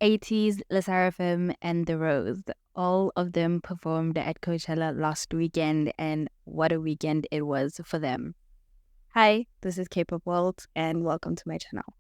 Ateez, Sserafim, and The Rose. All of them performed at Coachella last weekend, and what a weekend it was for them. Hi, this is Kpop World, and welcome to my channel.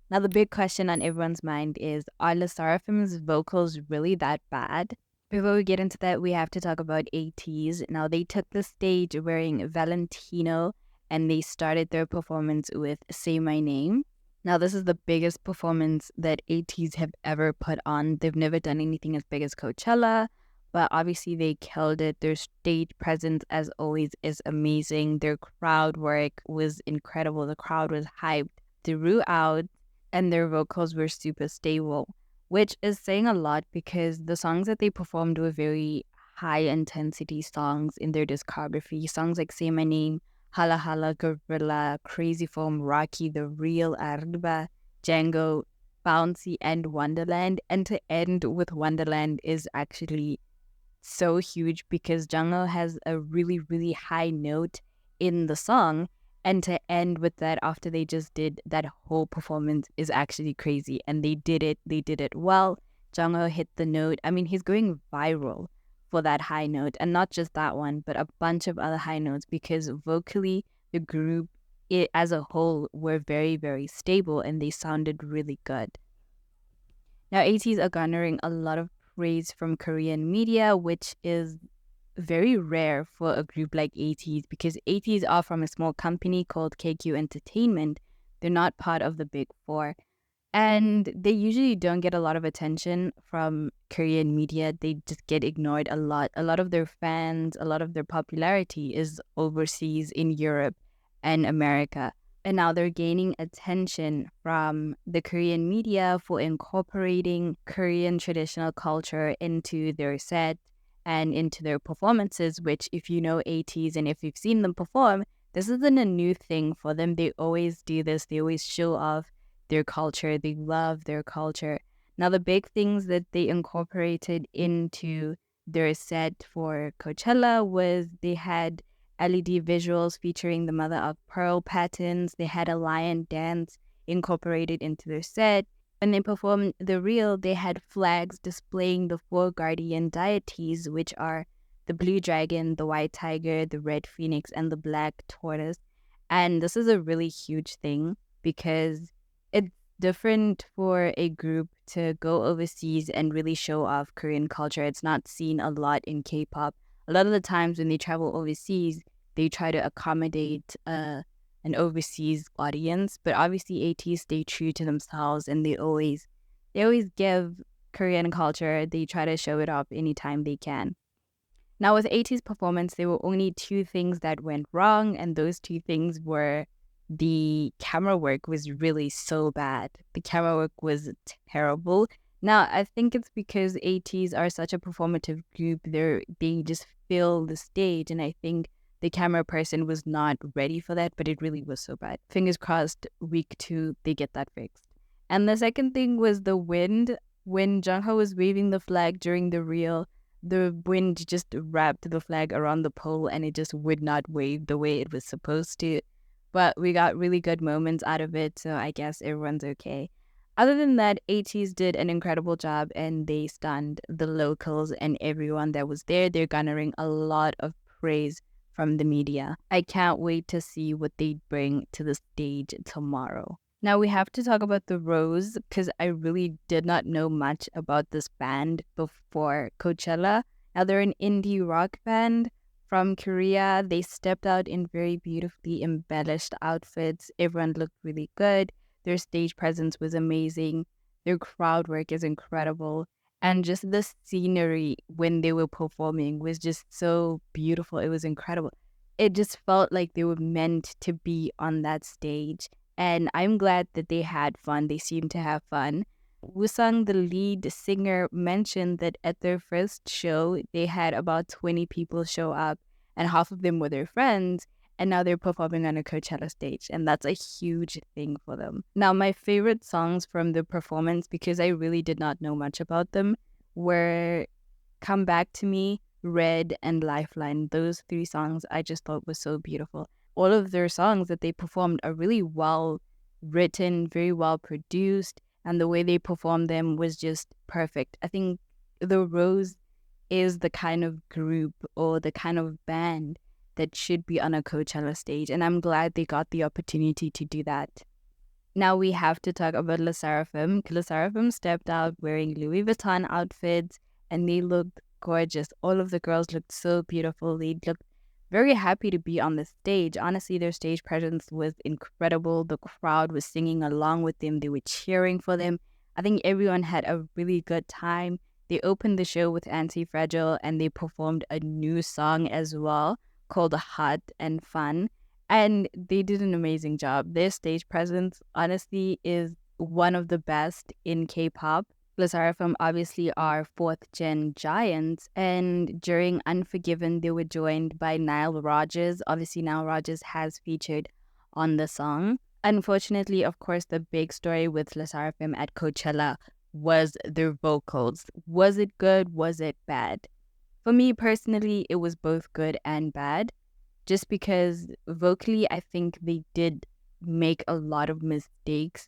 Now, the big question on everyone's mind is, are Sserafim's vocals really that bad? Before we get into that, we have to talk about Ateez. Now, they took the stage wearing Valentino, and they started their performance with Say My Name. Now, this is the biggest performance that Ateez have ever put on. They've never done anything as big as Coachella, but obviously they killed it. Their stage presence, as always, is amazing. Their crowd work was incredible. The crowd was hyped throughout, and their vocals were super stable, which is saying a lot because the songs that they performed were very high intensity songs in their discography. Songs like Say My Name, Hala Hala, Gorilla, Crazy Form, Rocky, The Real, Hybe, Django, Bouncy, and Wonderland. And to end with Wonderland is actually so huge because Jungho has a really, really high note in the song. And to end with that after they just did that whole performance is actually crazy. And they did it well. Jungho hit the note. I mean, he's going viral for that high note. And not just that one, but a bunch of other high notes because vocally, the group as a whole were very, very stable and they sounded really good. Now, Ateez are garnering a lot of praise from Korean media, which is very rare for a group like Ateez because Ateez are from a small company called KQ Entertainment. They're not part of the big four. And they usually don't get a lot of attention from Korean media. They just get ignored a lot. A lot of their fans, a lot of their popularity is overseas in Europe and America. And now they're gaining attention from the Korean media for incorporating Korean traditional culture into their set and into their performances, which if you know Ateez and if you've seen them perform, this isn't a new thing for them. They always do this. They always show off their culture. They love their culture. Now, the big things that they incorporated into their set for Coachella was they had LED visuals featuring the mother of pearl patterns. They had a lion dance incorporated into their set. When they performed The Real, they had flags displaying the four guardian deities, which are the blue dragon, the white tiger, the red phoenix, and the black tortoise. And this is a really huge thing because it's different for a group to go overseas and really show off Korean culture. It's not seen a lot in K-pop. A lot of the times when they travel overseas, they try to accommodate an overseas audience, but obviously Ateez stay true to themselves and they always give Korean culture. They try to show it off anytime they can. Now with Ateez performance, there were only two things that went wrong, and those two things were the camera work was really so bad. The camera work was terrible. Now I think it's because Ateez are such a performative group. They just fill the stage, and I think the camera person was not ready for that, but it really was so bad. Fingers crossed, week 2, they get that fixed. And the second thing was the wind. When Jungho was waving the flag during The Real, the wind just wrapped the flag around the pole and it just would not wave the way it was supposed to. But we got really good moments out of it, so I guess everyone's okay. Other than that, Ateez did an incredible job and they stunned the locals and everyone that was there. They're garnering a lot of praise from the media. I can't wait to see what they bring to the stage tomorrow. Now we have to talk about The Rose because I really did not know much about this band before Coachella. Now they're an indie rock band from Korea. They stepped out in very beautifully embellished outfits. Everyone looked really good. Their stage presence was amazing. Their crowd work is incredible. And just the scenery when they were performing was just so beautiful. It was incredible. It just felt like they were meant to be on that stage. And I'm glad that they had fun. They seemed to have fun. Woo-sung, the lead singer, mentioned that at their first show, they had about 20 people show up, and half of them were their friends. And now they're performing on a Coachella stage, and that's a huge thing for them. Now, my favorite songs from the performance, because I really did not know much about them, were Come Back to Me, Red, and Lifeline. Those 3 songs I just thought were so beautiful. All of their songs that they performed are really well written, very well produced, and the way they performed them was just perfect. I think the Rose is the kind of group or the kind of band that should be on a Coachella stage, and I'm glad they got the opportunity to do that. Now we have to talk about Le Sserafim. Le Sserafim stepped out wearing Louis Vuitton outfits, and they looked gorgeous. All of the girls looked so beautiful. They looked very happy to be on the stage. Honestly, their stage presence was incredible. The crowd was singing along with them. They were cheering for them. I think everyone had a really good time. They opened the show with Anti-Fragile, and they performed a new song as well called Hot and Fun. And they did an amazing job. Their stage presence, honestly, is one of the best in K-pop. Le Sserafim obviously are fourth-gen giants, and during Unforgiven, they were joined by Nile Rodgers. Obviously, Nile Rodgers has featured on the song. Unfortunately, of course, the big story with Le Sserafim at Coachella was their vocals. Was it good? Was it bad? For me personally, it was both good and bad. Just because vocally, I think they did make a lot of mistakes.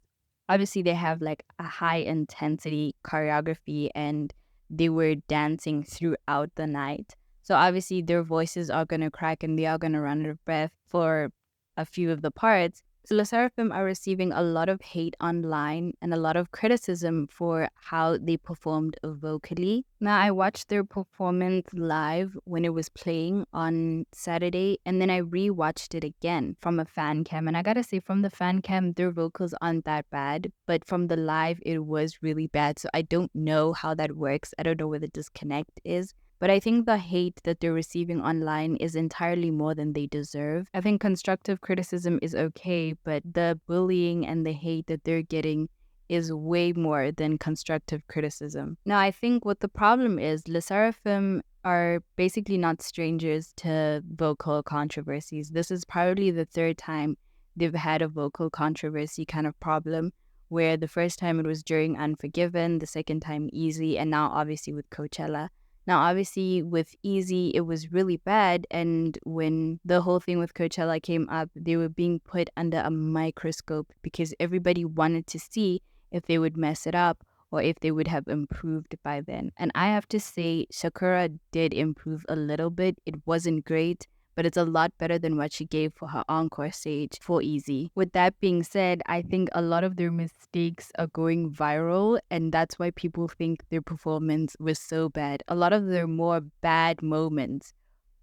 Obviously, they have like a high intensity choreography and they were dancing throughout the night. So obviously, their voices are going to crack and they are going to run out of breath for a few of the parts. So Le Sserafim are receiving a lot of hate online and a lot of criticism for how they performed vocally. Now, I watched their performance live when it was playing on Saturday, and then I rewatched it again from a fan cam. And I gotta say, from the fan cam, their vocals aren't that bad, but from the live, it was really bad. So I don't know how that works. I don't know where the disconnect is. But I think the hate that they're receiving online is entirely more than they deserve. I think constructive criticism is okay, but the bullying and the hate that they're getting is way more than constructive criticism. Now, I think what the problem is, Le Sserafim are basically not strangers to vocal controversies. This is probably the third time they've had a vocal controversy kind of problem, where the first time it was during Unforgiven, the second time Easy, and now obviously with Coachella. Now, obviously, with Easy, it was really bad. And when the whole thing with Coachella came up, they were being put under a microscope because everybody wanted to see if they would mess it up or if they would have improved by then. And I have to say, Sakura did improve a little bit. It wasn't great, but it's a lot better than what she gave for her encore stage for Easy. With that being said, I think a lot of their mistakes are going viral, and that's why people think their performance was so bad. A lot of their more bad moments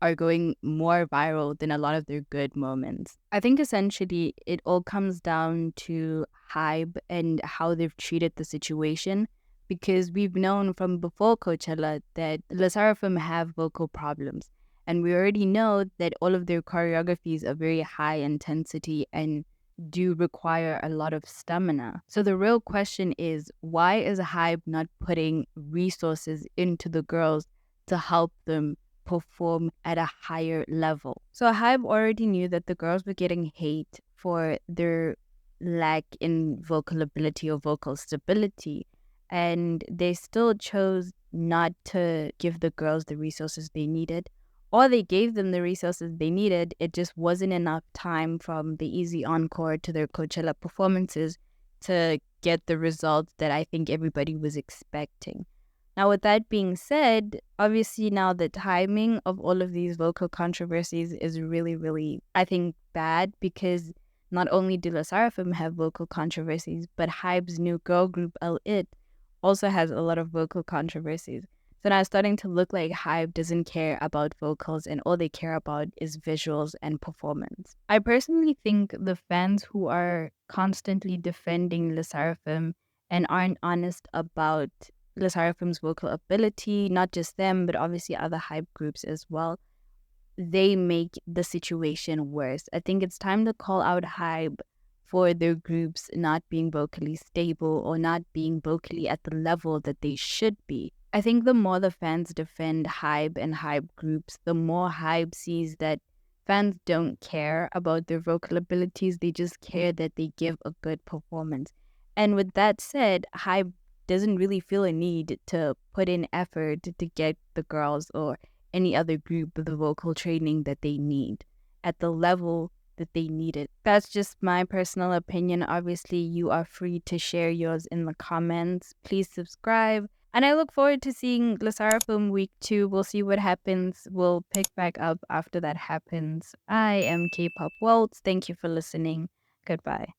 are going more viral than a lot of their good moments. I think essentially it all comes down to Hybe and how they've treated the situation, because we've known from before Coachella that Le Sserafim have vocal problems. And we already know that all of their choreographies are very high intensity and do require a lot of stamina. So the real question is, why is Hybe not putting resources into the girls to help them perform at a higher level? So Hybe already knew that the girls were getting hate for their lack in vocal ability or vocal stability, and they still chose not to give the girls the resources they needed. Or they gave them the resources they needed. It just wasn't enough time from the Easy Encore to their Coachella performances to get the results that I think everybody was expecting. Now, with that being said, obviously now the timing of all of these vocal controversies is really, really, I think, bad, because not only do Le Sserafim have vocal controversies, but Hybe's new girl group, It, also has a lot of vocal controversies. So now it's starting to look like Hybe doesn't care about vocals and all they care about is visuals and performance. I personally think the fans who are constantly defending Le Sserafim and aren't honest about Le Sserafim's vocal ability, not just them, but obviously other Hybe groups as well, they make the situation worse. I think it's time to call out Hybe for their groups not being vocally stable or not being vocally at the level that they should be. I think the more the fans defend Hybe and Hybe groups, the more Hybe sees that fans don't care about their vocal abilities. They just care that they give a good performance. And with that said, Hybe doesn't really feel a need to put in effort to get the girls or any other group the vocal training that they need at the level that they needed. That's just my personal opinion. Obviously, you are free to share yours in the comments. Please subscribe. And I look forward to seeing Le Sserafim week 2. We'll see what happens. We'll pick back up after that happens. I am Kpop Waltz. Thank you for listening. Goodbye.